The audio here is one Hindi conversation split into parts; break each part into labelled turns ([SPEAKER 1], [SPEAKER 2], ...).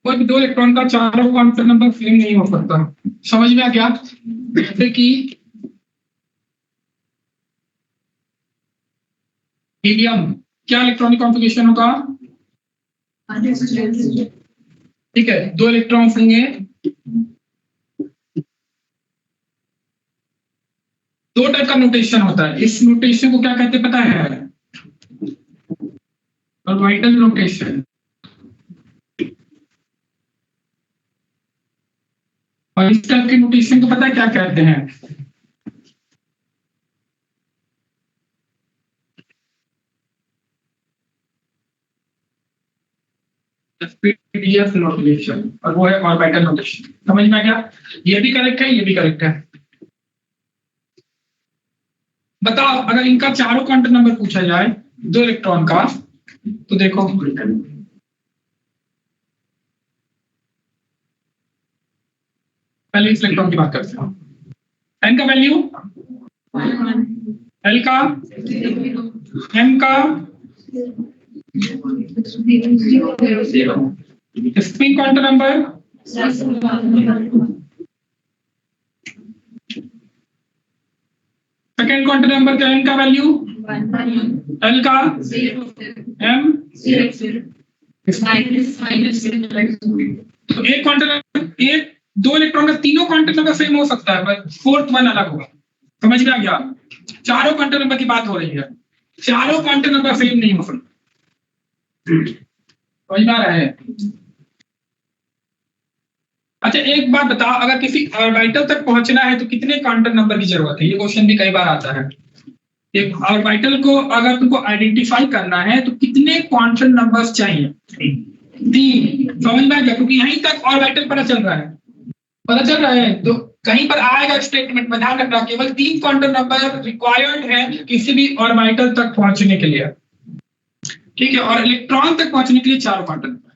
[SPEAKER 1] कोई भी दो इलेक्ट्रॉन का चारों क्वांटम नंबर सेम नहीं हो सकता। समझ में आ गया? जैसे कि हीलियम, क्या इलेक्ट्रॉनिक कॉन्फ़िगरेशन होगा? ठीक है, दो इलेक्ट्रॉन्स होंगे, दो टाइप का नोटेशन होता है। इस नोटेशन को क्या कहते हैं पता है? Orbital notation. और इस टाइप के नोटेशन को पता है क्या कहते हैं? पीडीएफ नोटेशन, और वो है ऑर्बिटल नोटेशन। समझ में आ गया? ये भी करेक्ट है, ये भी करेक्ट है। बताओ, अगर इनका चारों क्वांटम नंबर पूछा जाए दो इलेक्ट्रॉन का, तो देखो पहले इस इलेक्ट्रॉन की बात करते हैं। एन का वैल्यू, एल का, एम का, spin quantum number, second quantum number का एन का वैल्यू, एल का, एम, तो एक क्वांटम, एक दो इलेक्ट्रॉन का तीनों क्वांटम नंबर सेम हो सकता है, पर फोर्थ वन अलग होगा। समझ में आ गया? चारों क्वांटम नंबर की बात हो रही है, चारों क्वांटम नंबर सेम नहीं हो सकते। समझ में आ रहा है? अच्छा, एक बात बताओ, अगर किसी ऑर्बिटल तक पहुंचना है तो कितने क्वांटम नंबर की जरूरत है? ये क्वेश्चन भी कई बार आता है। एक ऑर्बिटल को अगर तुमको आइडेंटिफाई करना है तो कितने क्वांटम नंबर्स चाहिए? तीन। समझ में आ गया? क्योंकि यहीं तक ऑर्बिटल पता चल रहा है, पता चल रहा है, तो कहीं पर आएगा स्टेटमेंट में, ध्यान रखना, केवल तीन क्वांटम नंबर रिक्वायर्ड है किसी भी ऑर्बिटल तक पहुंचने के लिए। ठीक है, और इलेक्ट्रॉन तक पहुंचने के लिए चार क्वांटम नंबर।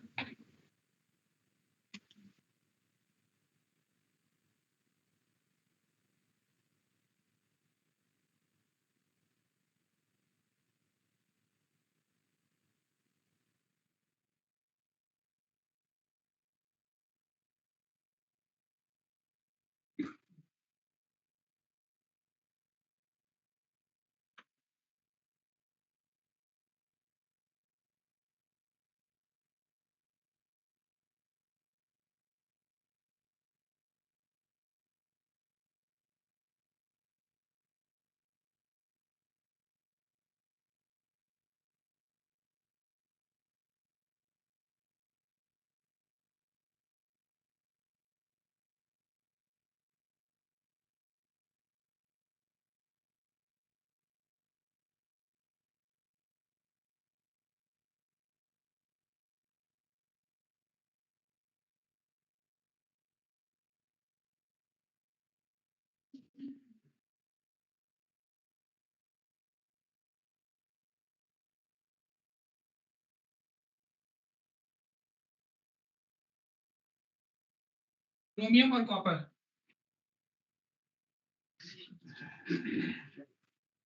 [SPEAKER 1] क्रोमियम और कॉपर,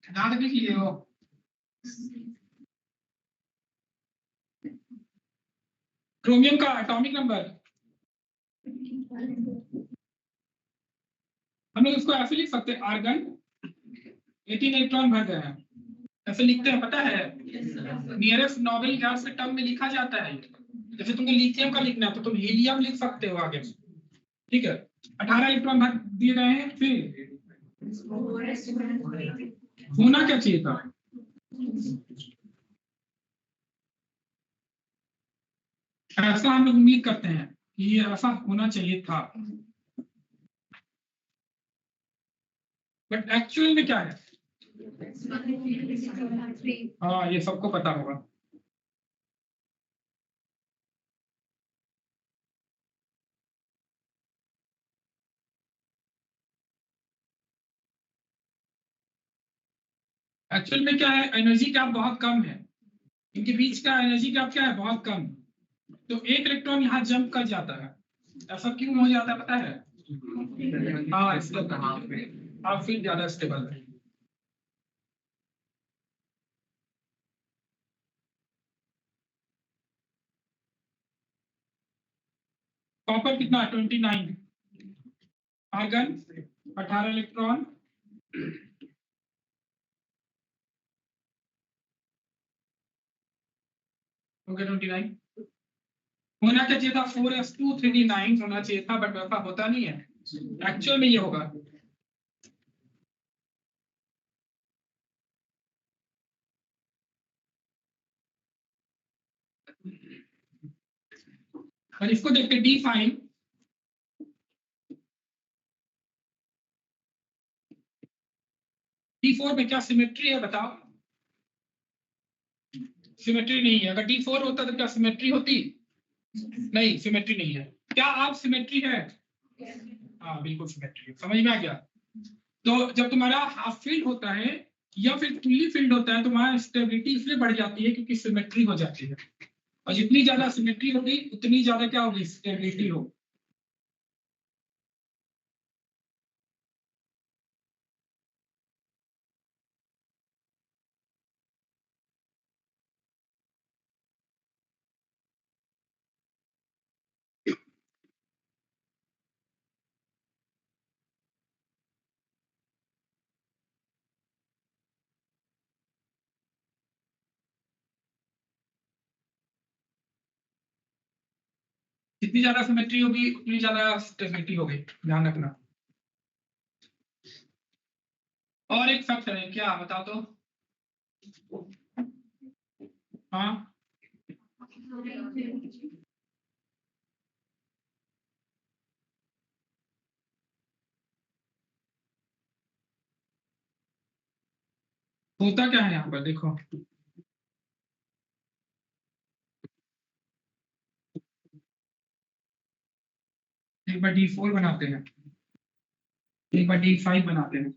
[SPEAKER 1] ध्यान रख लीजिए हो। क्रोमियम का एटॉमिक नंबर, हम लोग इसको ऐसे लिख सकते हैं, आर्गन 18 इलेक्ट्रॉन भर गए हैं, ऐसे लिखते हैं, पता है? नियरेस्ट नोबेल गैस के टर्म में लिखा जाता है। जैसे तुमको लिथियम का लिखना है तो तुम हीलियम लिख सकते हो आगे, ठीक है। 18 इलेक्ट्रॉन भर दिए गए हैं, फिर होना क्या चाहिए था? ऐसा हम लोग उम्मीद करते हैं कि ये ऐसा होना चाहिए था, बट एक्चुअल में क्या है? हाँ, ये सबको पता होगा। एक्चुअल में क्या है, एनर्जी गैप बहुत कम है, इनके बीच का एनर्जी गैप क्या है, बहुत कम। तो एक इलेक्ट्रॉन यहाँ जंप कर जाता है, ऐसा क्यों हो जाता है पता है? हाँ, स्टेबल, हाँ फिर ज्यादा स्टेबल है। कॉपर कितना? 29। Argon 18 electron. ओके, 29 होना क्या चाहिए था? 4s2 3d9 होना चाहिए था, बट वैसा होता नहीं है। एक्चुअल में ये होगा। और इसको देखते D5। D4 में क्या सिमेट्री है बताओ? सिमेट्री नहीं है। अगर D4 होता तो क्या सिमेट्री होती? नहीं, सिमेट्री नहीं है। क्या आप सिमेट्री है? हाँ बिल्कुल सिमेट्री है, समझ में आ गया। तो जब तुम्हारा हाफ फील्ड होता है या फिर फुल्ली फील्ड होता है, तुम्हारा स्टेबिलिटी इसलिए बढ़ जाती है क्योंकि सिमेट्री हो जाती है, और जितनी ज्यादा सिमेट्री होगी उतनी ज्यादा क्या होगी? स्टेबिलिटी होगी। जितनी ज्यादा सिमेट्री होगी उतनी ज्यादा स्टेबिलिटी होगी, ध्यान रखना। और एक फैक्ट है, क्या बताओ तो? हाँ, होता क्या है यहाँ पर देखो। एक बार D4 बनाते हैं, एक बार D5 बनाते हैं।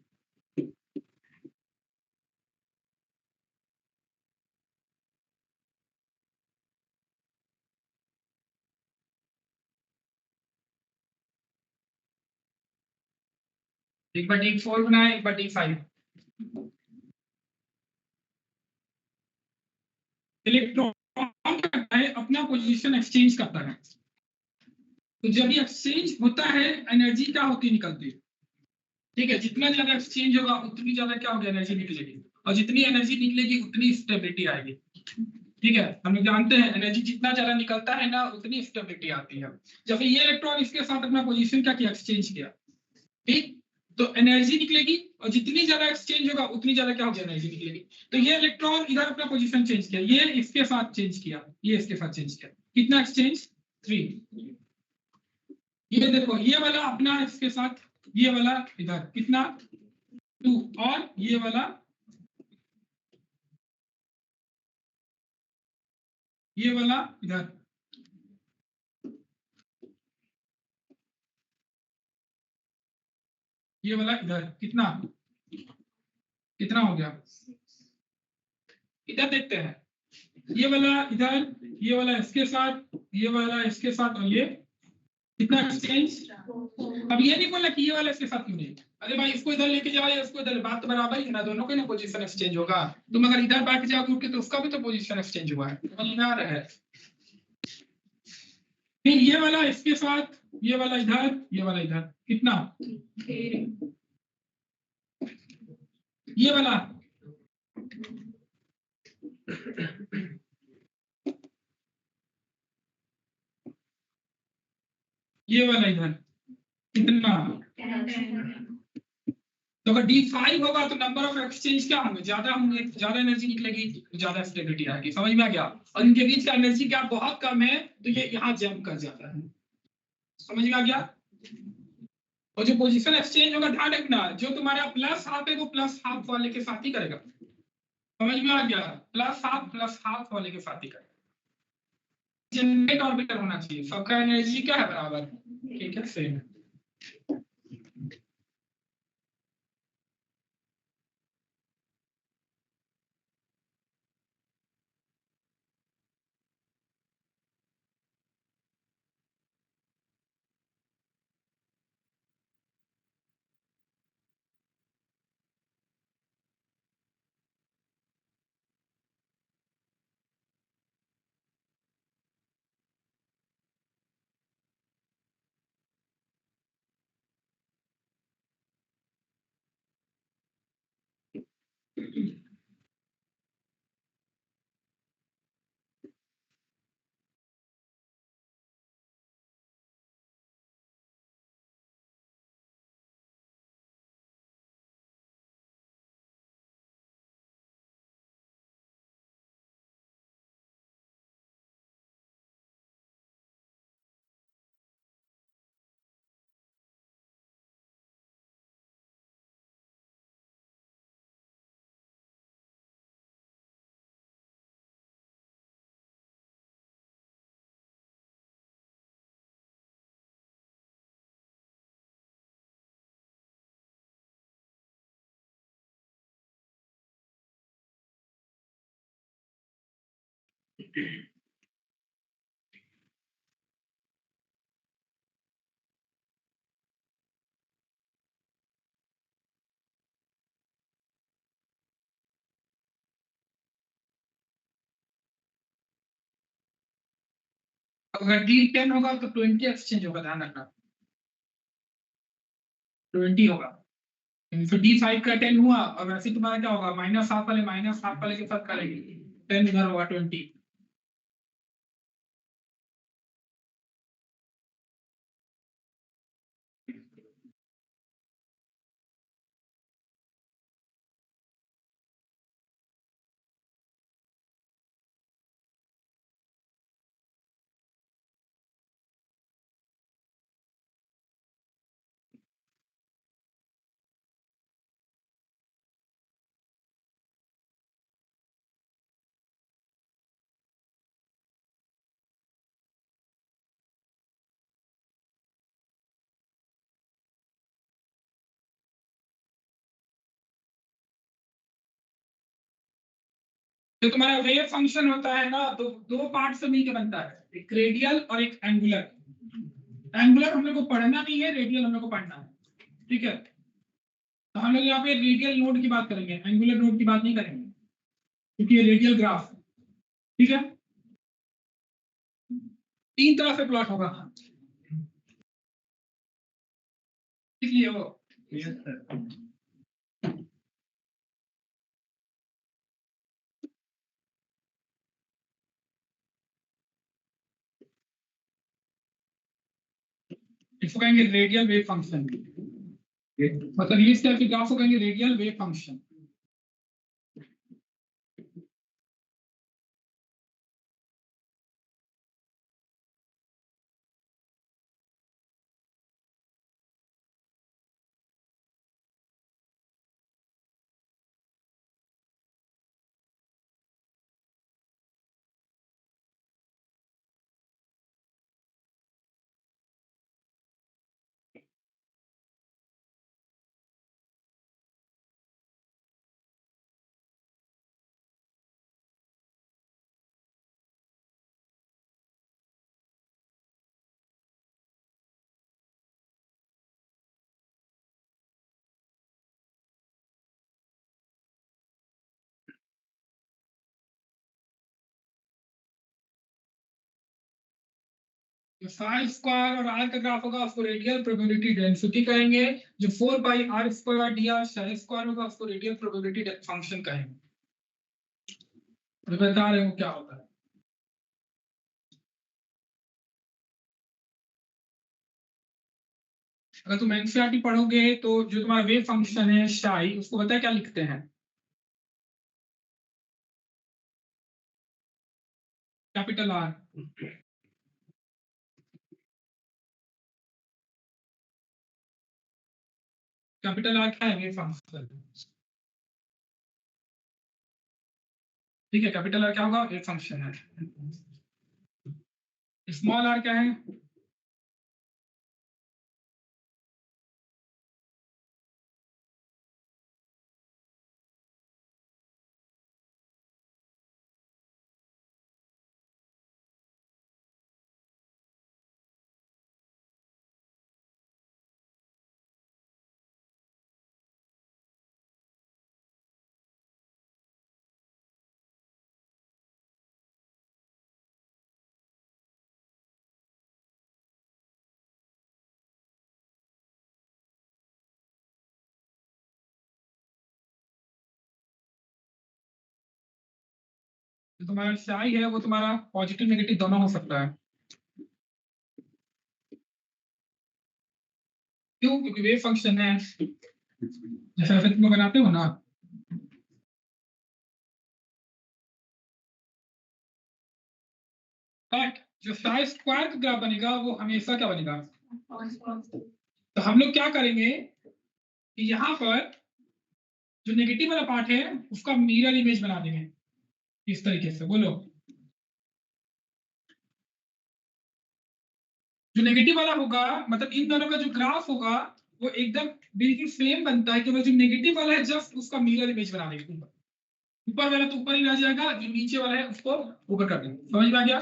[SPEAKER 1] एक बार D4 बनाए, एक बार D5। इलेक्ट्रॉन क्या करता है? अपना पोजीशन एक्सचेंज करता है। तो जब ये एक्सचेंज होता है, एनर्जी क्या होती है? निकलती है। ठीक है, जितना ज्यादा एक्सचेंज होगा उतनी ज्यादा क्या होगी? एनर्जी निकलेगी, और जितनी एनर्जी निकलेगी उतनी स्टेबिलिटी आएगी। ठीक है, हम लोग जानते हैं एनर्जी जितना ज्यादा निकलता है ना उतनी स्टेबिलिटी आती है। जब ये इलेक्ट्रॉन इसके साथ अपना पोजीशन क्या किया? एक्सचेंज किया। ठीक, तो एनर्जी निकलेगी, और जितनी ज्यादा एक्सचेंज होगा उतनी ज्यादा क्या होगी? एनर्जी निकलेगी। तो ये इलेक्ट्रॉन इधर अपना पोजीशन चेंज किया, ये इसके साथ चेंज किया, ये इसके साथ चेंज किया। कितना एक्सचेंज? 3। ये देखो, ये वाला अपना इसके साथ, ये वाला इधर कितना? 2। और ये वाला, ये वाला इधर, ये वाला इधर कितना? कितना हो गया? इधर देखते हैं, ये वाला इधर, ये वाला इसके साथ, ये वाला इसके साथ, और ये कितना एक्सचेंज? अब ये नहीं बोला कि ये वाला इसके साथ क्यों नहीं। अरे भाई, इसको इधर लेके जाओ या इसको इधर, बात तो बराबर ही है ना, दोनों का ना पोजीशन एक्सचेंज होगा। तुम अगर इधर बैठ जाओगे उठ के तो उसका भी तो पोजीशन एक्सचेंज हुआ है, समझ में आ रहा है? फिर ये वाला इसके साथ, ये वाला इधर, ये वाला इधर कितना? ये वाला, ये वाला इधर कितना, तो अगर D5 होगा तो नंबर ऑफ एक्सचेंज क्या होंगे, ज्यादा होंगे, ज्यादा एनर्जी निकलेगी, ज्यादा स्टेबिलिटी आएगी। समझ में आ गया? और इनके बीच का एनर्जी गैप बहुत कम है, तो ये यहाँ जंप कर जाता है। समझ में आ गया? और जो पोजीशन एक्सचेंज होगा, ध्यान रखना, जो तुम्हारा प्लस हाफ है वो प्लस हाफ वाले के साथ ही करेगा। समझ में आ गया? प्लस हाफ वाले के साथ ही करेगा। जनरेट ऑर्बिटल होना चाहिए, सबका एनर्जी क्या है, बराबर। ठीक है, सेम। अगर D10 होगा तो 20 एक्सचेंज होगा, ध्यान रखना। 20 होगा, तो D5 का 10 हुआ, और वैसे तुम्हारा क्या होगा, माइनस हाफ वाले के साथ करेंगे, 10 इधर होगा 20। जो तुम्हारा वेव फंक्शन होता है ना, तो दो पार्ट से मिलकर बनता है, एक रेडियल और एक एंगुलर। एंगुलर हम लोग को पढ़ना नहीं है, रेडियल हम लोग को पढ़ना है। ठीक है, तो हम लोग यहाँ पे रेडियल नोड की बात करेंगे, एंगुलर नोड की बात नहीं करेंगे, क्योंकि ये रेडियल ग्राफ है। ठीक है, तीन तरह से प्लॉट होगा, इसलिए वो। Yes sir. इसको कहेंगे रेडियल वेव फंक्शन, मतलब इस टाइप के ग्राफ को कहेंगे रेडियल वेव फंक्शन। जो साई स्क्वायर और आर का ग्राफ होगा उसको रेडियल प्रोबेबिलिटी डेंसिटी कहेंगे। जो 4 पाई r square D R Sai square होगा उसको रेडियल प्रोबेबिलिटी फंक्शन कहेंगे। तो बता रहे हो क्या होता है। अगर तुम एनसीईआरटी पढ़ोगे तो जो तुम्हारा वेव फंक्शन है साई, उसको पता है क्या लिखते हैं? Capital R. कैपिटल आर क्या है? Wave function. ठीक है, कैपिटल आर क्या होगा? वेव फंक्शन है। स्मॉल आर क्या है? तो तुम्हारा साई है वो तुम्हारा पॉजिटिव नेगेटिव दोनों हो सकता है। क्यों? क्योंकि वेव फंक्शन है। जैसे जैसे तुम लोग बनाते हो ना, बट जो साई स्क्वायर का ग्राफ बनेगा वो हमेशा क्या बनेगा? तो हम लोग क्या करेंगे कि यहाँ पर जो नेगेटिव वाला पार्ट है उसका मिरर इमेज बना देंगे इस तरीके से। बोलो। जो नेगेटिव वाला होगा, मतलब इन दोनों का जो ग्राफ होगा वो एकदम बिल्कुल सेम बनता है, क्योंकि जो नेगेटिव वाला है जस्ट उसका मिरर इमेज बना देंगे ऊपर। ऊपर वाला तो ऊपर ही रह जाएगा, जो नीचे वाला है उसको ऊपर कर देंगे। समझ में आ गया?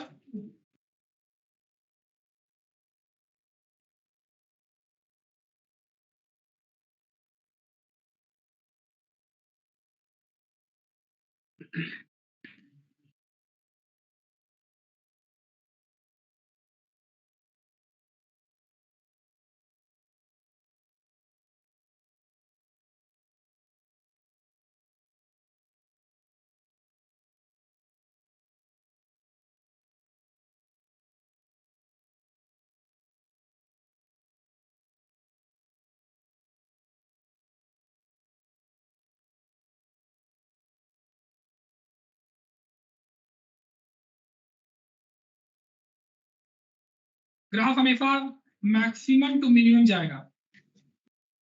[SPEAKER 1] ग्राफ हमेशा मैक्सिमम टू मिनिमम जाएगा।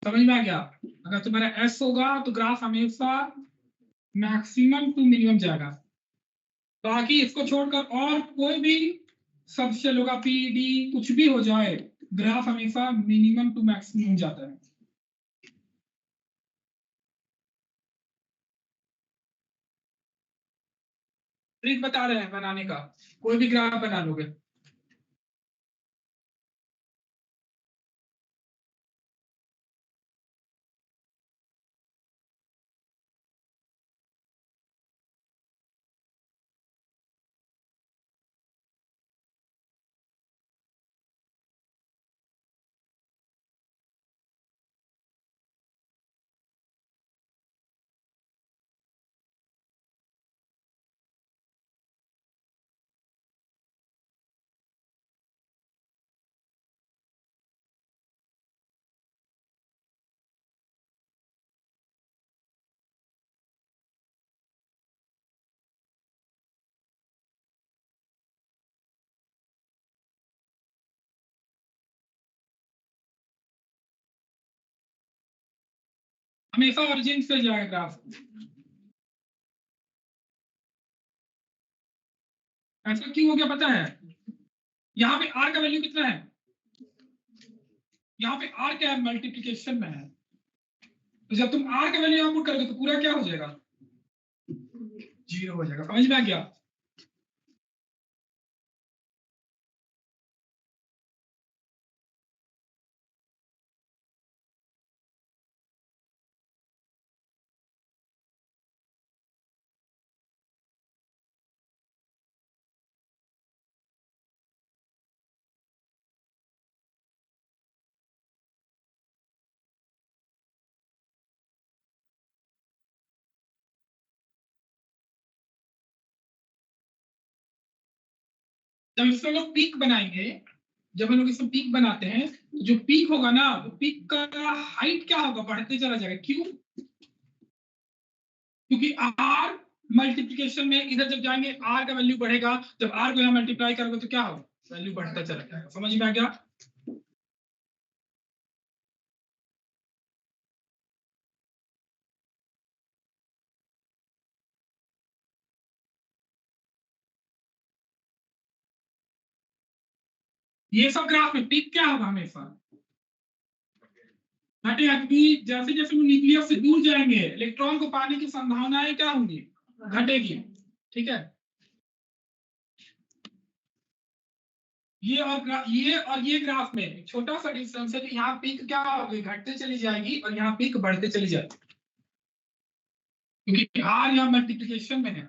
[SPEAKER 1] समझ में आ गया? अगर तुम्हारा एस होगा तो ग्राफ हमेशा मैक्सिमम टू मिनिमम जाएगा। बाकी इसको छोड़कर और कोई भी सबसे होगा, पी डी कुछ भी हो जाए, ग्राफ हमेशा मिनिमम टू मैक्सिमम जाता है। ट्रिक बता रहे हैं बनाने का, कोई भी ग्राफ बना लोगे। हमेशा ओरिजिन से जाएगा ग्राफ। ऐसा क्यों हो गया पता है? यहाँ पे आर का वैल्यू कितना है? यहाँ पे आर क्या है? मल्टीप्लीकेशन में है। तो जब तुम आर का वैल्यू यहाँ पुट करोगे तो पूरा क्या हो जाएगा? जीरो हो जाएगा। समझ में आ गया? जब इसको लोग पीक बनाएंगे जब हम लोग इसमें पीक बनाते हैं तो जो पीक होगा ना, वो पीक का हाइट क्या होगा, बढ़ते चला जाएगा। क्यों? क्योंकि आर मल्टीप्लीकेशन में इधर जब जाएंगे आर का वैल्यू बढ़ेगा, जब आर को यहाँ मल्टीप्लाई करोगे तो क्या होगा, वैल्यू बढ़ता चला जाएगा। समझ में आ गया? ये सब ग्राफ में पीक क्या होगा हमेशा, घटेगा। क्योंकि जैसे जैसे वो न्यूक्लियस से दूर जाएंगे इलेक्ट्रॉन को पाने की संभावनाएं क्या होंगी, घटेगी। ठीक है, ये ग्राफ में एक छोटा सा डिस्टेंस है कि यहाँ पीक क्या होगी, घटते चली जाएगी और यहाँ पीक बढ़ते चली जाएगी, क्योंकि आर यहाँ मल्टीप्लिकेशन में है।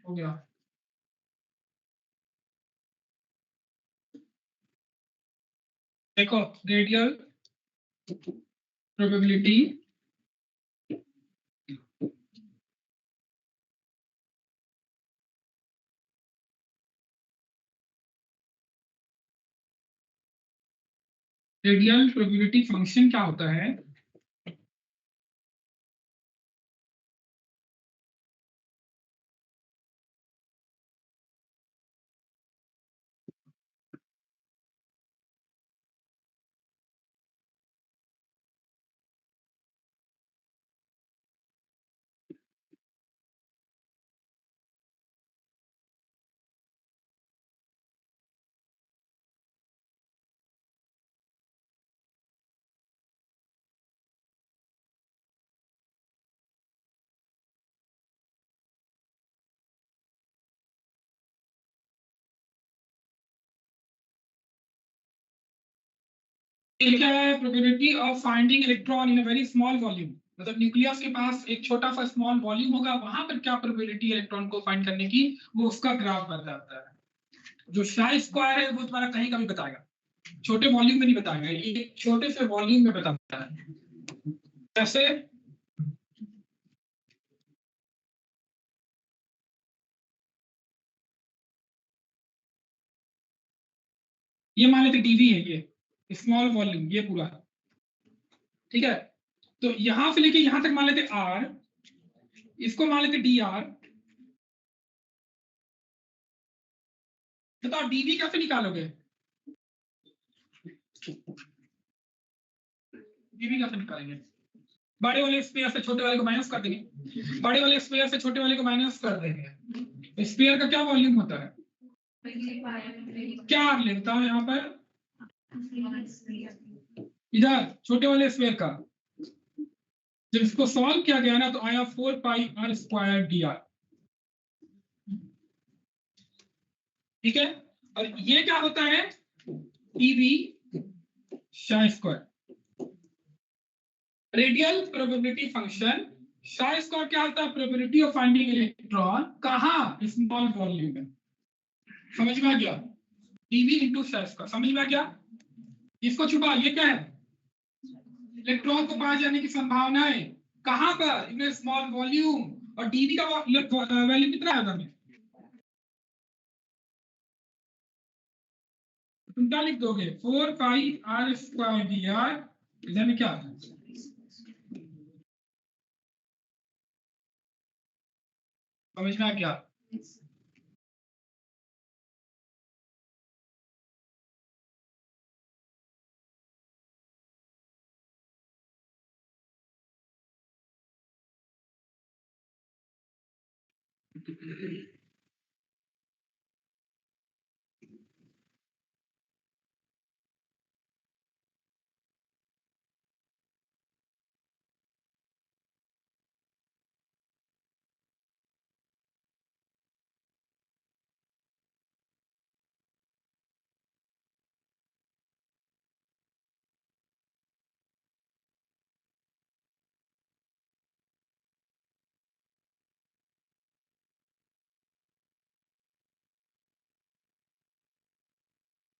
[SPEAKER 1] हो गया। देखो, radial probability radial probability function क्या होता है, ये क्या है, probability of finding electron in a very small volume. मतलब न्यूक्लियस के पास एक छोटा सा स्मॉल वॉल्यूम होगा, वहां पर क्या प्रोबेबिलिटी इलेक्ट्रॉन को फाइंड करने की, वो उसका ग्राफ बन जाता है। जो शाई स्क्वायर है वो तुम्हारा कहीं का भी बताएगा, छोटे वॉल्यूम में नहीं बताएगा, ये छोटे से वॉल्यूम में बताता है। जैसे ये मान लेते डीवी है, ये स्मॉल वॉल्यूम ये पूरा, ठीक है। तो यहां से लेके यहां तक मान लेते आर, इसको मान लेते डी आर। बताओ डीवी कैसे निकालोगे, डीवी कैसे निकालेंगे? बड़े वाले स्पेयर से छोटे वाले को माइनस कर देंगे, बड़े वाले स्पेयर से छोटे वाले को माइनस कर देंगे। स्पेयर का क्या वॉल्यूम होता है, क्या आप लेता हूं यहाँ पर, इधर छोटे वाले स्पेयर का जब इसको सॉल्व किया गया ना तो आया 4 पाई r² dr। ठीक है, और ये क्या होता है, टीवी शाई स्क्वायर। रेडियल प्रोबेबिलिटी फंक्शन शाई स्क्वायर क्या होता है, प्रोबेबिलिटी ऑफ फाइंडिंग इलेक्ट्रॉन कहाँ, स्मॉल वॉल्यूम में। समझ में आ गया, टीवी इंटू शाई स्क्वायर, समझ में आ गया। इसको छुपा, ये क्या है, इलेक्ट्रॉन को पाए जाने की संभावनाएं कहां पर, इन स्मॉल वॉल्यूम। और डीवी का वैल्यू कितना है हमें, तुम क्या लिख दोगे, 4 पाई r² dr। इधर में क्या है, समझ में आ गया।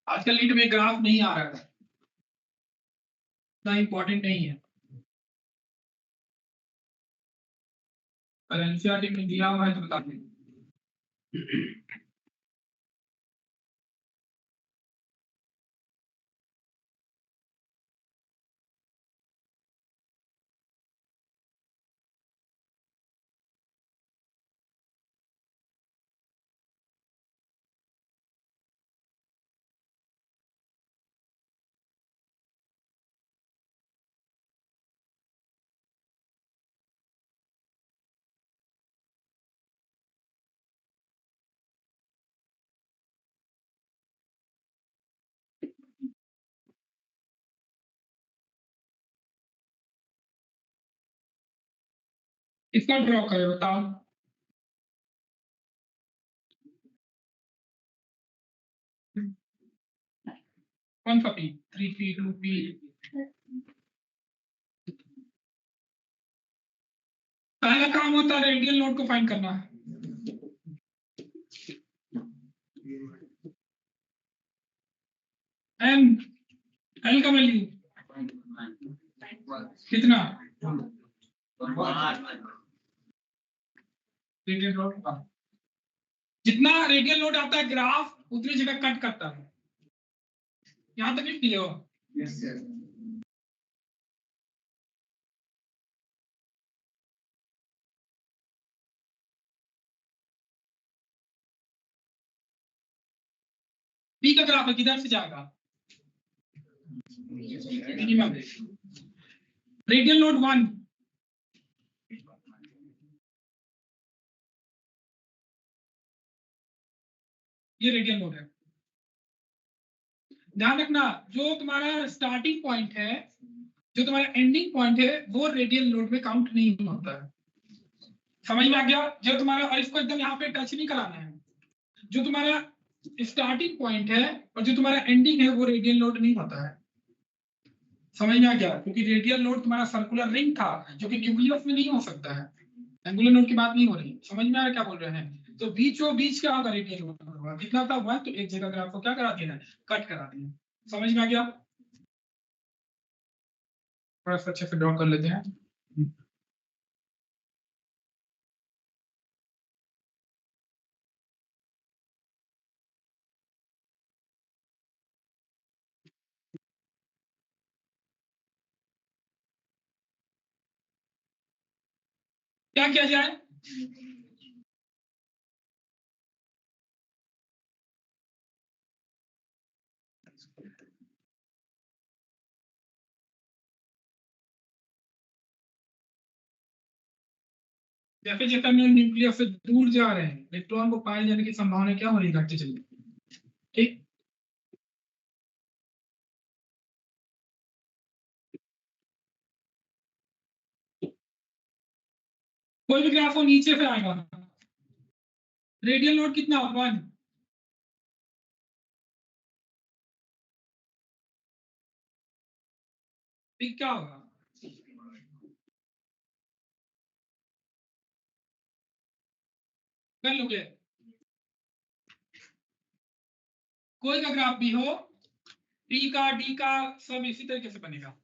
[SPEAKER 1] आजकल लीड में ग्राफ नहीं आ रहा है, इतना इंपॉर्टेंट नहीं है। अगर एनसीईआरटी में दिया हुआ है तो बता दें। इसका ड्रॉ करें, बताओ। कौन सा पी? 3P 2P? पहला काम होता है रेडियल लोड को फाइंड करना। एन एल का वैल्यू कितना? रेडियल लोड का जितना रेडियल लोड आता है ग्राफ उतनी जगह कट करता है। यहाँ तक क्लियर हो? Yes sir. पी का ग्राफ है, किधर से जाएगा? मिनिमम। रेडियल लोड 1, ये रेडियल लोड है। ध्यान रखना, जो तुम्हारा स्टार्टिंग पॉइंट है, जो तुम्हारा एंडिंग पॉइंट है, वो रेडियल लोड में काउंट नहीं होता है। समझ में आ गया? जो तुम्हारा, और इसको एकदम यहाँ पे टच नहीं कराना है, जो तुम्हारा स्टार्टिंग पॉइंट है और जो तुम्हारा एंडिंग है वो रेडियल लोड नहीं होता है। समझ में आ गया? क्योंकि रेडियल लोड तुम्हारा सर्कुलर रिंग था जो कि न्यूक्लियस में नहीं हो सकता है। एंगुलर लोड की बात नहीं हो रही। समझ में आ रहा क्या बोल रहे हैं? तो बीचों बीच क्या होगा? रेडियल लोड होगा। कितना था? 1। तो एक जगह ग्राफ को क्या करा देना? कट करा देना। समझ में आ गया? थोड़ा सा अच्छे से ड्रॉ कर लेते हैं। क्या किया जाए? जैसे जैसे हम न्यूक्लियस से दूर जा रहे हैं, इलेक्ट्रॉन को पाए जाने की संभावना क्या हो रही है? घटती चली। ठीक। कोई भी ग्राफ हो नीचे से आएगा। रेडियल लोड कितना? 1। ठीक, क्या होगा? कर लोगे? कोई का ग्राफ भी हो, टी का, डी का, सब इसी तरीके से बनेगा।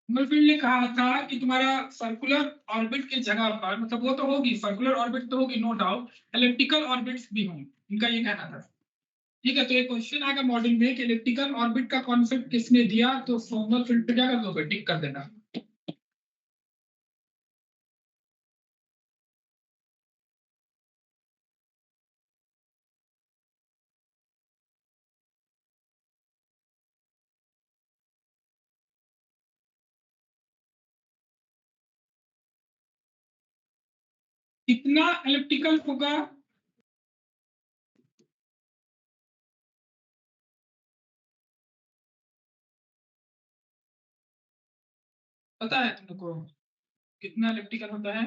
[SPEAKER 1] समरफील्ड ने कहा था कि तुम्हारा सर्कुलर ऑर्बिट की जगह पर, मतलब वो तो होगी सर्कुलर ऑर्बिट तो होगी नो डाउट, एलिप्टिकल ऑर्बिट्स भी होंगे, इनका ये कहना था। ठीक है, तो एक क्वेश्चन आएगा मॉडल में कि इलेक्ट्रिकल ऑर्बिट का कॉन्सेप्ट किसने दिया, तो सोमरफील्ड पे क्या कर दोगे, टिक कर देना। कितना इलेक्ट्रिकल होगा, पता है तुम लोग को कितना इलेक्ट्रिकल होता है?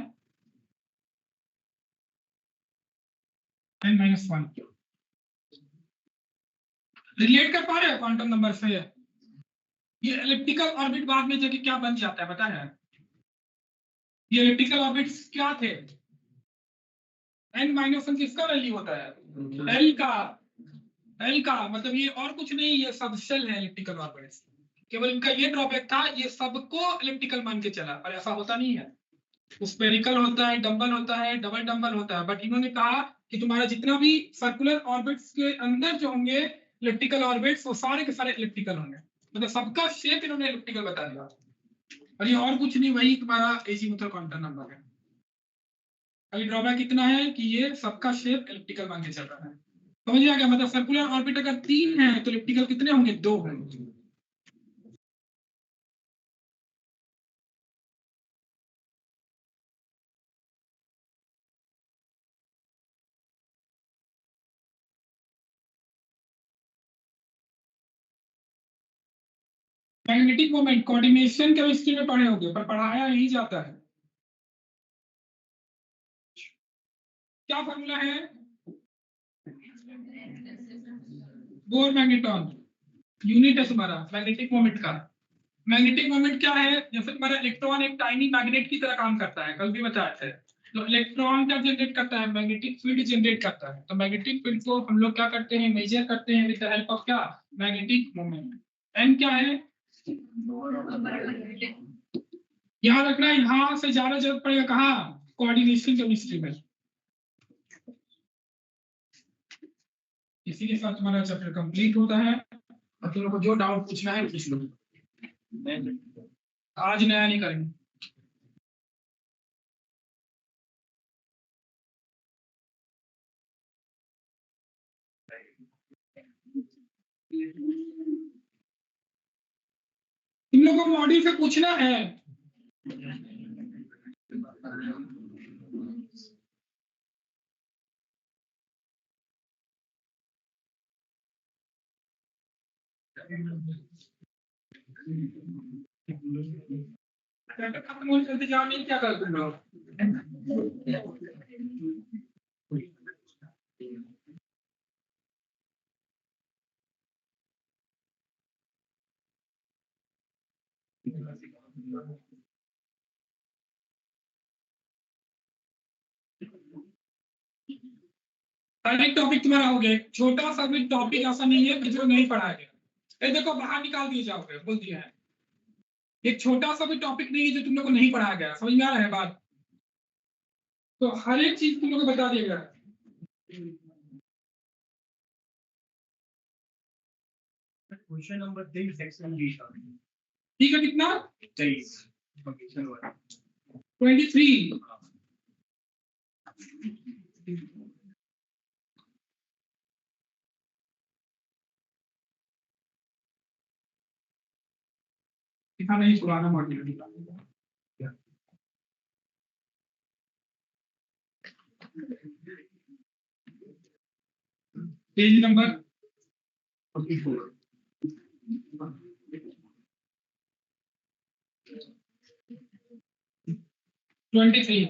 [SPEAKER 1] n-1। रिलेट कर पा रहे हो क्वांटम नंबर से? ये इलेक्ट्रिकल ऑर्बिट बाद में जाके क्या बन जाता है पता है? ये इलेक्ट्रिकल ऑर्बिट्स क्या थे? n-1 किसका वैल्यू होता है? एल का। एल का मतलब ये और कुछ नहीं, ये सब शेल है इलेक्ट्रिकल ऑर्बिट्स। केवल इनका ये ड्रॉबैक था, ये सबको इलेक्ट्रिकल मान के चला, और ऐसा होता नहीं है। स्पेरिकल होता है, डबल होता है, डबल डबल होता है, बट इन्होंने कहा कि तुम्हारा जितना भी सर्कुलर ऑर्बिट्स के अंदर जो होंगे इलेक्ट्रिकल ऑर्बिट्स, वो सारे के सारे इलेक्ट्रिकल होंगे, मतलब सबका शेप इन्होंने इलेक्ट्रिकल बता दिया। और ये और कुछ नहीं, वही तुम्हारा एजीमुथल क्वांटम नंबर है। अभी ड्रॉबैक इतना है कि ये सबका शेप इलेक्ट्रिकल मान के चल रहा है। समझ आ गया? मतलब सर्कुलर ऑर्बिट अगर 3 है तो इलेक्ट्रिकल कितने होंगे, 2 होंगे। मैग्नेटिक मोमेंट कोऑर्डिनेशन केमिस्ट्री में पढ़े होंगे, पर पढ़ाया नहीं जाता है। क्या फॉर्मूला है? बोर मैग्नेटॉन यूनिट है तुम्हारा मैग्नेटिक मोमेंट का। मैग्नेटिक मोमेंट क्या है? जैसे तुम्हारा इलेक्ट्रॉन एक टाइनी मैग्नेट की तरह काम करता है, कल भी बताए थे। तो इलेक्ट्रॉन क्या जनरेट करता है, मैग्नेटिक फील्ड जनरेट करता है। तो मैग्नेटिक फील्ड को हम लोग क्या करते हैं, मेजर करते हैं विद द हेल्प ऑफ क्या, मैग्नेटिक मोमेंट। एन क्या है? यहाँ रखना है, यहाँ से ज्यादा जरूरत पड़ेगा कहाँ, कोऑर्डिनेशन केमिस्ट्री में। इसी के साथ तुम्हारा चैप्टर कंप्लीट होता है, और तुम लोग को जो डाउट पूछना है पूछ लो। आज नया नहीं करेंगे। तुम लोग को मॉड्यूल से पूछना है। खत्म हो जल्दी जाओ, नहीं क्या कर तुम लोग? हर एक टॉपिक तुम्हारा हो गया, छोटा सा भी टॉपिक ऐसा नहीं है कि जो नहीं पढ़ाया गया। ये देखो बाहर निकाल दिए जाओगे, बोल दिया है। एक छोटा सा भी टॉपिक नहीं है जो तुम लोग को नहीं पढ़ाया गया, समझ में आ रहा है बात? तो हर एक चीज तुम लोग को बता दिया गया। Question number 3 section B. ठीक है, कितना? 23। दिखा नहीं, पुराना मॉड्यूल दिखा। Page number 23।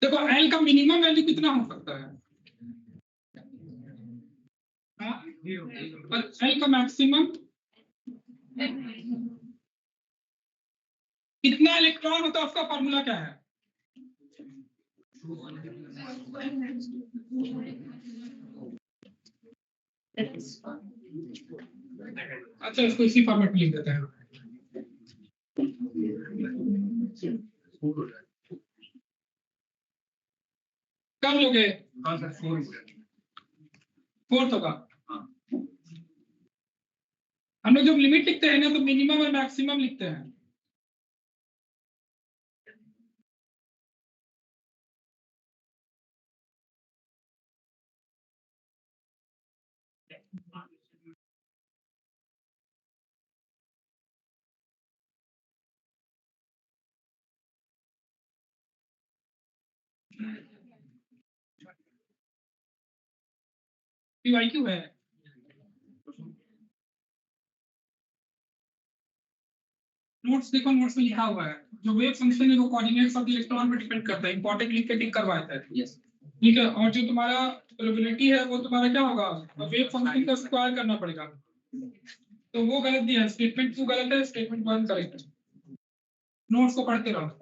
[SPEAKER 1] देखो एल का मिनिमम वैल्यू कितना हो सकता है, हाँ? और एल का मैक्सिमम कितना इलेक्ट्रॉन होता है, उसका फॉर्मूला क्या है? अच्छा, इसको इसी फॉर्मेट में लिख देते हैं। कब लोगे? हाँ सर, फोर्थ होगा। हम लोग जब लिमिट लिखते हैं ना तो मिनिमम और मैक्सिमम लिखते हैं। पीवाईक्यू है। नोट्स देखो, नोट्स में लिखा हुआ है जो वेव फंक्शन है वो कोऑर्डिनेट्स ऑफ द इलेक्ट्रॉन पर डिपेंड करता है, इंपॉर्टेंट लिख के टिक करवाया है। यस, ठीक है। और जो तुम्हारा प्रोबेबिलिटी है वो तुम्हारा क्या होगा, वेव फंक्शन का स्क्वायर करना पड़ेगा। तो वो गलत दिया है, स्टेटमेंट 2 गलत है, स्टेटमेंट 1 करेक्ट है। नोट्स को पढ़ते रहो।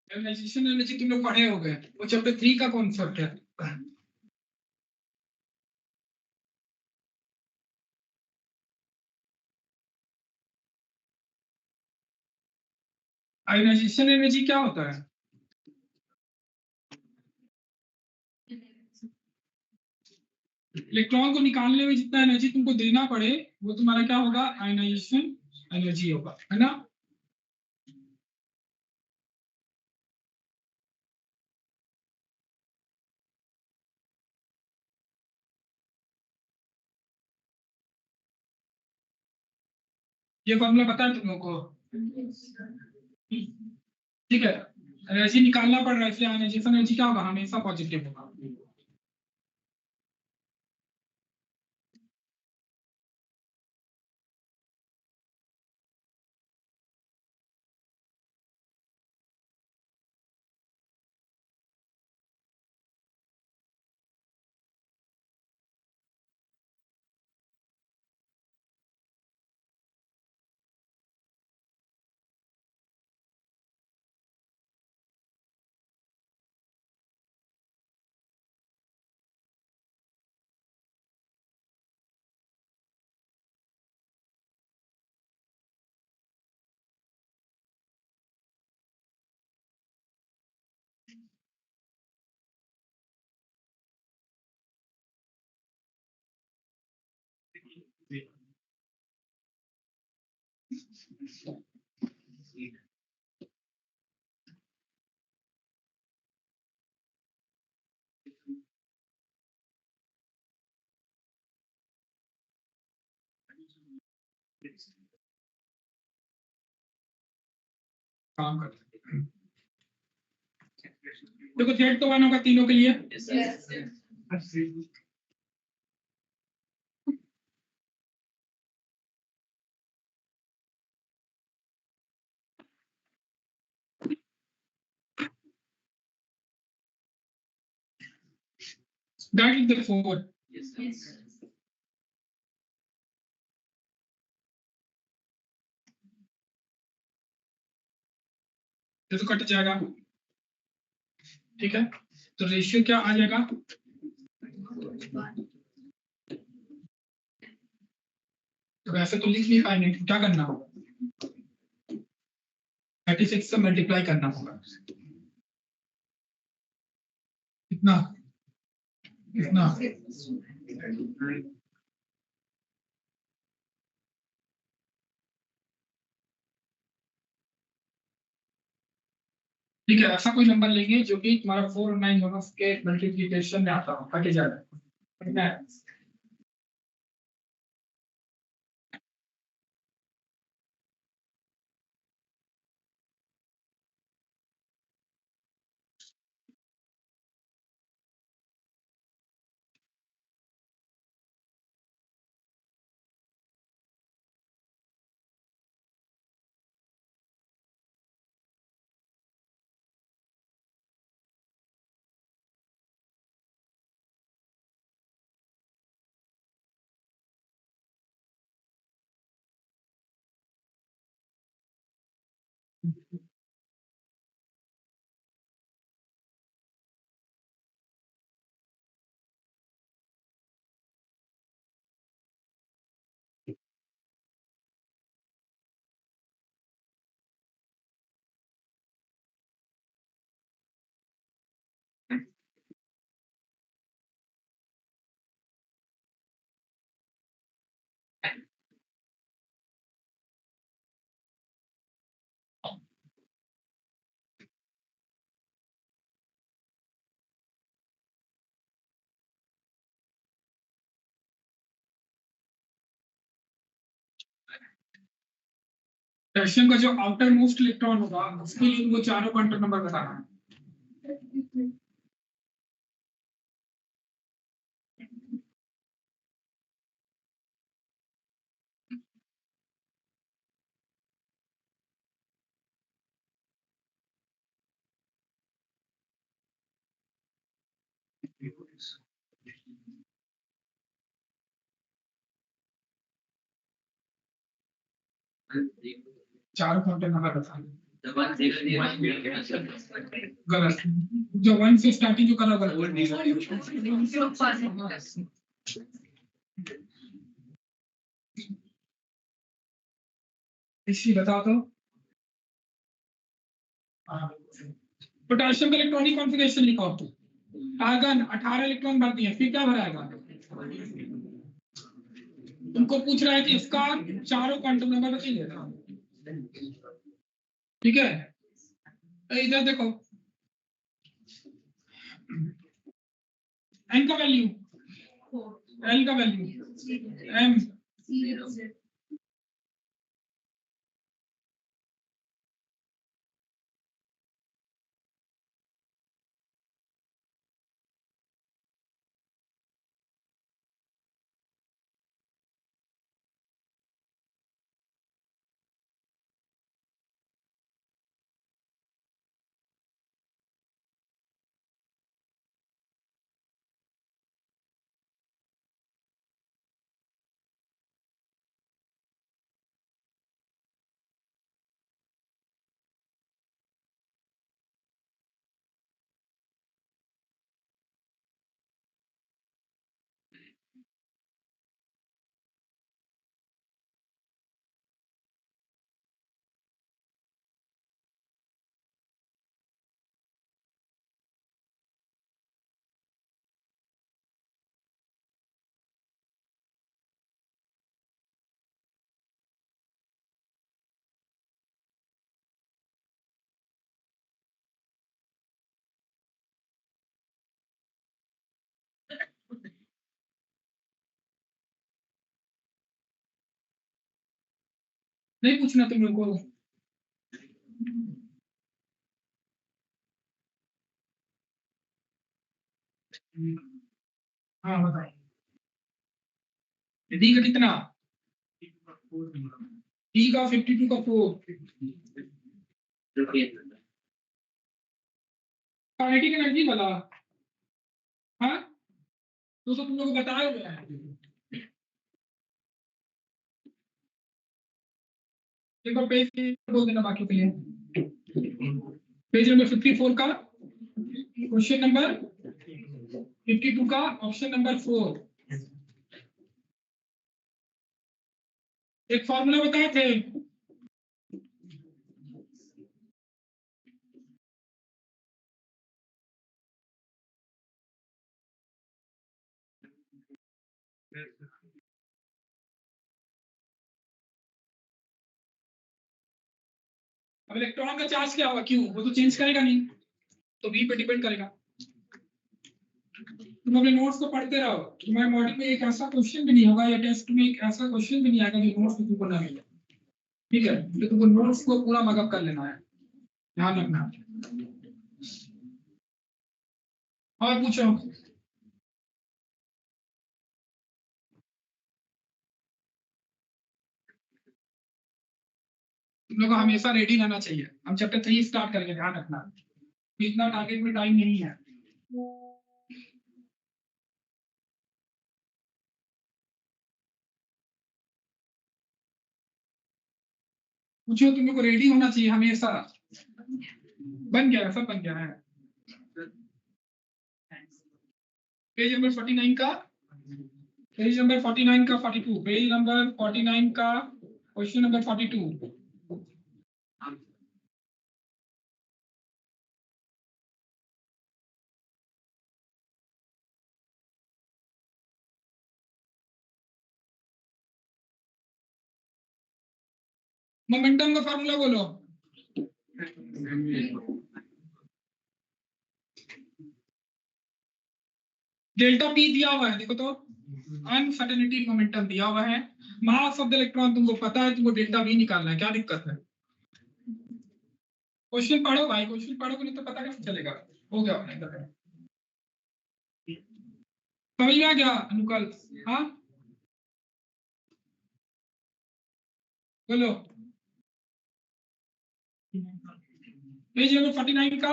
[SPEAKER 1] आयोनाइजेशन एनर्जी तुम लोग पढ़े होंगे, वो चैप्टर 3 का कॉन्सेप्ट है। आयोनाइजेशन एनर्जी क्या होता है? इलेक्ट्रॉन को निकालने में जितना एनर्जी तुमको देना पड़े वो तुम्हारा क्या होगा, आयोनाइजेशन एनर्जी होगा, है ना? ये फॉर्मूला पता है तुम लोग को? ठीक है, एनर्जी निकालना पड़ रहा है इसलिए आयोनाइजेशन एनर्जी क्या होगा, हमेशा पॉजिटिव होगा। काम कर सकते हैं। देखो जेड तो 1 होगा तीनों के लिए। That is the 4। ये तो कट जाएगा, ठीक है। तो रेशियो क्या आ जाएगा, तो वैसे तो लिख नहीं पाएंगे, क्या करना होगा, 36 से मल्टीप्लाई करना होगा। कितना कितना, ठीक है। ऐसा कोई नंबर लेंगे जो कि तुम्हारा 4 और 9 दोनों के मल्टीप्लिकेशन में आता हो, कटे जाए। कैल्शियम का जो आउटर मोस्ट इलेक्ट्रॉन होगा उसके लिए वो चारों क्वांटम नंबर बताना है। चारों क्वांटम नंबर बताना, गलत, जो 1 से स्टार्टिंग जो करा गलत। इसी बताओ तो, पोटेशियम का इलेक्ट्रॉनिक कॉन्फ़िगरेशन लिखो आप, आर्गन 18 इलेक्ट्रॉन भर दिए, फिर क्या भराएगा, तुमको पूछ रहा है कि इसका चारों क्वांटम नंबर बताइए, ठीक है। तो इधर देखो, एन का वैल्यू, एल का वैल्यू, एम, नहीं पूछना तुम लोग को? हाँ बताओ। डी का कितना? डी का 52 का 4। काइनेटिक एनर्जी वाला। हाँ तो तुम लोग को बताया गया है। एक बार पेज बोल देना बाकी के लिए। पेज नंबर 54 का क्वेश्चन नंबर 52 का ऑप्शन नंबर 4। एक फॉर्मूला बताए थे। अब इलेक्ट्रॉन का चार्ज क्या होगा, क्यों? वो तो चेंज करेगा नहीं, तो वी पे डिपेंड करेगा। तुम अपने नोट्स को पढ़ते रहो, तुम्हारे मॉडल में एक ऐसा क्वेश्चन भी नहीं होगा या टेस्ट में एक ऐसा क्वेश्चन भी नहीं आएगा जो नोट्स में तुमको ना मिले। ठीक है, तो तुमको नोट्स को पूरा मगअप कर लेना है, ध्यान रखना। और पूछो। तुम लोग को हमेशा रेडी रहना चाहिए। हम चैप्टर 3 स्टार्ट करेंगे, ध्यान रखना। इतना टारगेट में टाइम नहीं है। पूछो, तुम लोग को रेडी होना चाहिए हमेशा। बन गया है, सब बन गया है। पेज नंबर 49 का, पेज नंबर 49 का 42, पेज नंबर 49 का क्वेश्चन नंबर 42। मोमेंटम का फार्मूला बोलो। डेल्टा पी दिया हुआ है, देखो तो अनसर्टेनिटी मोमेंटम दिया हुआ है। मास ऑफ द इलेक्ट्रॉन तुमको पता है, तुमको डेल्टा वी निकालना है, क्या दिक्कत है? क्वेश्चन पढ़ो भाई, क्वेश्चन पढ़ोगे नहीं तो पता कैसे चलेगा। हो गया अपने इधर। समझ में आ गया अनुकल? हाँ बोलो। पेज नंबर 49 का।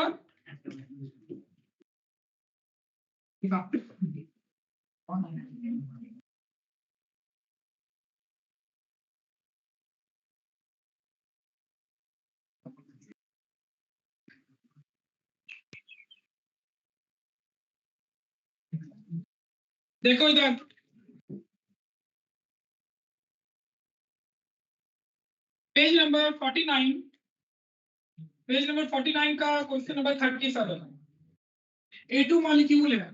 [SPEAKER 1] देखो इधर, पेज नंबर 49, पेज नंबर 49 का क्वेश्चन नंबर 37। A2 मॉलिक्यूल है,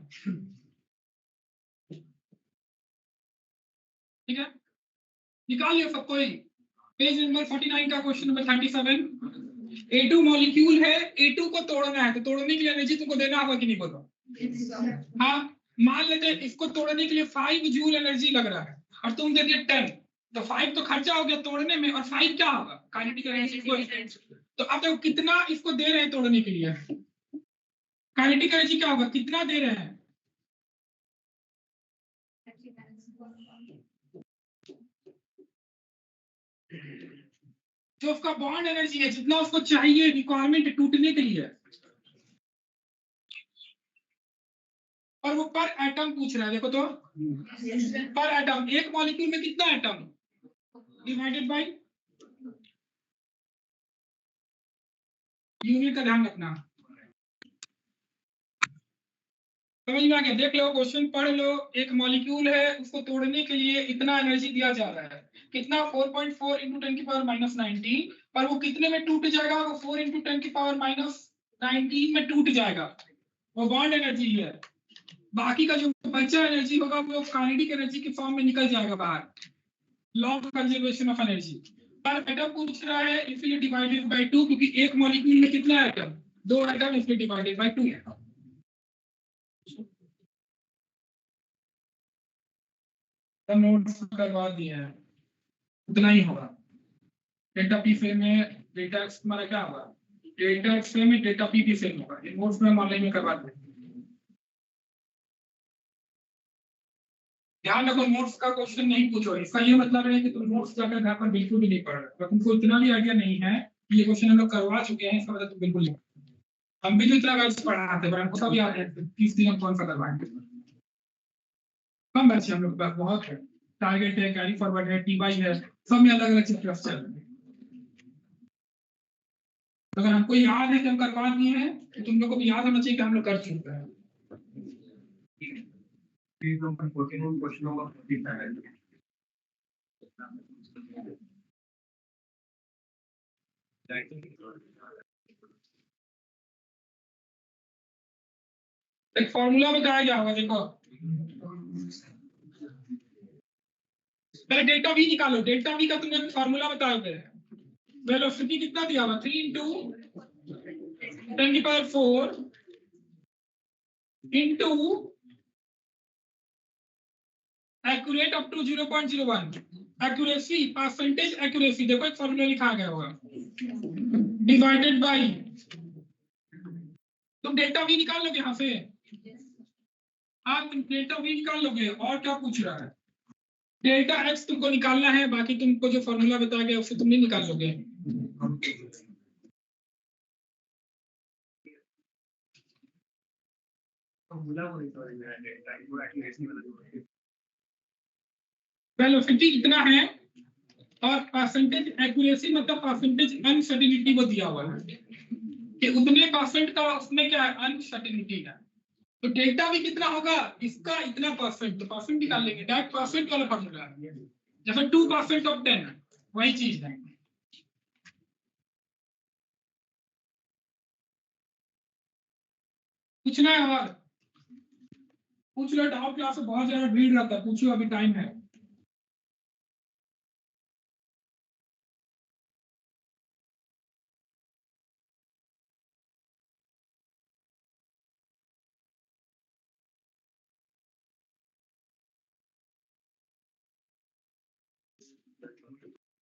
[SPEAKER 1] ठीक है, निकाल लियो सब कोई। पेज नंबर 49 का क्वेश्चन नंबर 37। A2 मॉलिक्यूल है, A2 को तोड़ना है, तो तोड़ने के लिए एनर्जी तुमको देना होगा कि नहीं, बोलो। हाँ, मान लेते हैं इसको तोड़ने के लिए 5 जूल एनर्जी लग रहा है और तुम दे दिए 10, तो 5 तो खर्चा हो गया तोड़ने में, और 5 क्या होगा, काइनेटिक एनर्जी को। तो अब देखो कितना इसको दे रहे हैं तोड़ने के लिए, काइनेटिक एनर्जी क्या होगा, कितना दे रहे हैं? जो उसका बॉन्ड एनर्जी है, जितना उसको चाहिए रिक्वायरमेंट टूटने के लिए, और वो पर एटम पूछ रहा है, देखो तो पर एटम, एक मॉलिक्यूल में कितना एटम, डिवाइडेड बाय यूनिट का ध्यान रखना। समझ में आ गया? देख लो क्वेश्चन पढ़ लो। एक मॉलिक्यूल है, उसको तोड़ने के लिए इतना एनर्जी दिया जा रहा है, कितना, 4.4 इंटू 10 की पावर माइनस 19, पर वो कितने में टूट जाएगा, वो 4 इंटू 10 की पावर माइनस 19 में टूट जाएगा, वो बॉन्ड एनर्जी है। बाकी का जो बचा एनर्जी होगा वो काइनेटिक एनर्जी के फॉर्म में निकल जाएगा बाहर, law of conservation of energy. पर एटम पूछ रहा है इसलिए डिवाइडेड बाय 2, क्योंकि एक मॉलिक्यूल में कितना एटम, 2 एटम, इसलिए डिवाइडेड बाय 2 है। नोट्स करवा दिए हैं, उतना ही होगा। डेल्टा पी सेम में डेल्टा एक्स हमारा क्या होगा, डेल्टा एक्स सेम में डेल्टा पी भी सेम होगा। इन नोट्स में हम ऑनलाइन में करवाते हैं। ध्यान रखो नोट्स का क्वेश्चन नहीं पूछो, इसका ये मतलब है कि तुम नोट्स जाकर घर पर बिल्कुल भी नहीं पढ़ रहे, तो तुमको इतना भी आइडिया नहीं है कि ये क्वेश्चन हम लोग करवा चुके हैं, इसका मतलब तुम बिल्कुल नहीं। हम भी तो इतना बैच पढ़ाते हैं, हमको सब याद है 30 दिन हम कौन सा करवाएंगे। कम बैच हम लोग बहुत है, टारगेट है, कैरी फॉरवर्ड है, टीवाई है, सब में अलग अलग चैप्टर्स चल रहे हैं। अगर हमको याद है कि हम करवा दिए हैं तो तुम लोग को भी याद होना चाहिए कि हम लोग कर चुके हैं। एक फॉर्मूला बताया गया होगा, देखो पहले डेल्टा वी निकालो। डेल्टा वी का तुमने फॉर्मूला बताओगे, वेलोसिटी कितना दिया हुआ 3 × 10⁴ into accurate up to 0.01 accuracy percentage accuracy, देखो एक फॉर्मूला लिखा गया होगा, डिवाइडेड बाय, तुम डेल्टा वी निकाल लोगे यहाँ से। हाँ तुम डेल्टा वी निकाल लोगे, और क्या पूछ रहा है, डेल्टा एक्स तुमको निकालना है, बाकी तुमको जो फॉर्मूला बताया गया उससे तुम नहीं निकाल लोगे। वेलोसिटी इतना है और परसेंटेज एक्यूरेसी मतलब परसेंटेज अनसर्टेनिटी वो दिया हुआ है कि उतने परसेंट का उसमें क्या है, अनसर्टेनिटी है। तो डेल्टा भी कितना होगा, इसका इतना परसेंट, तो परसेंट निकाल लेंगे, डायरेक्ट परसेंट वाला फॉर्मूला है, जैसे 2% ऑफ 10 वही चीज है। पूछना है और पूछ लो, डाउट क्लास में बहुत ज्यादा भीड़ रहता है, पूछो अभी टाइम है।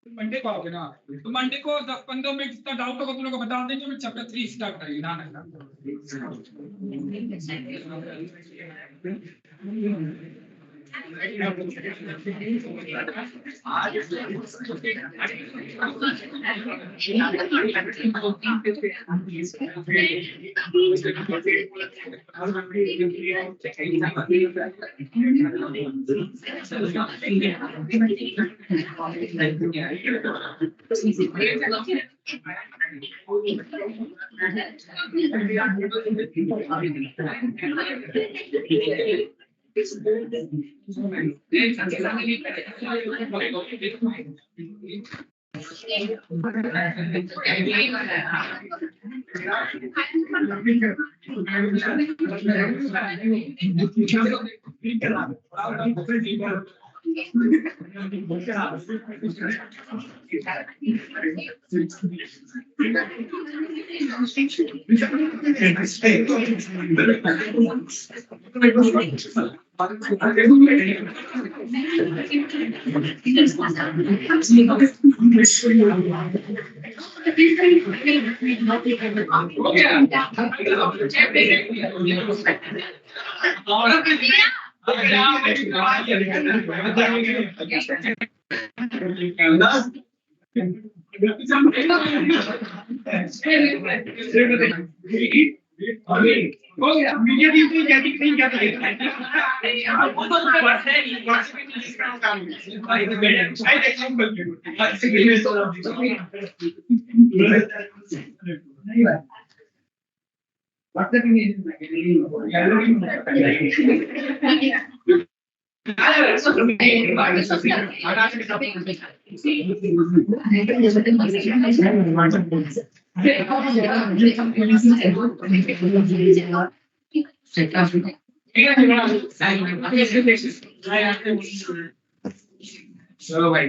[SPEAKER 1] मंडे को आओगे ना, तो मंडे को 10-15 मिनट जितना डाउट होगा तुम लोग को बता देंगे, फिर चैप्टर 3 स्टार्ट करेंगे ना। चलो भाई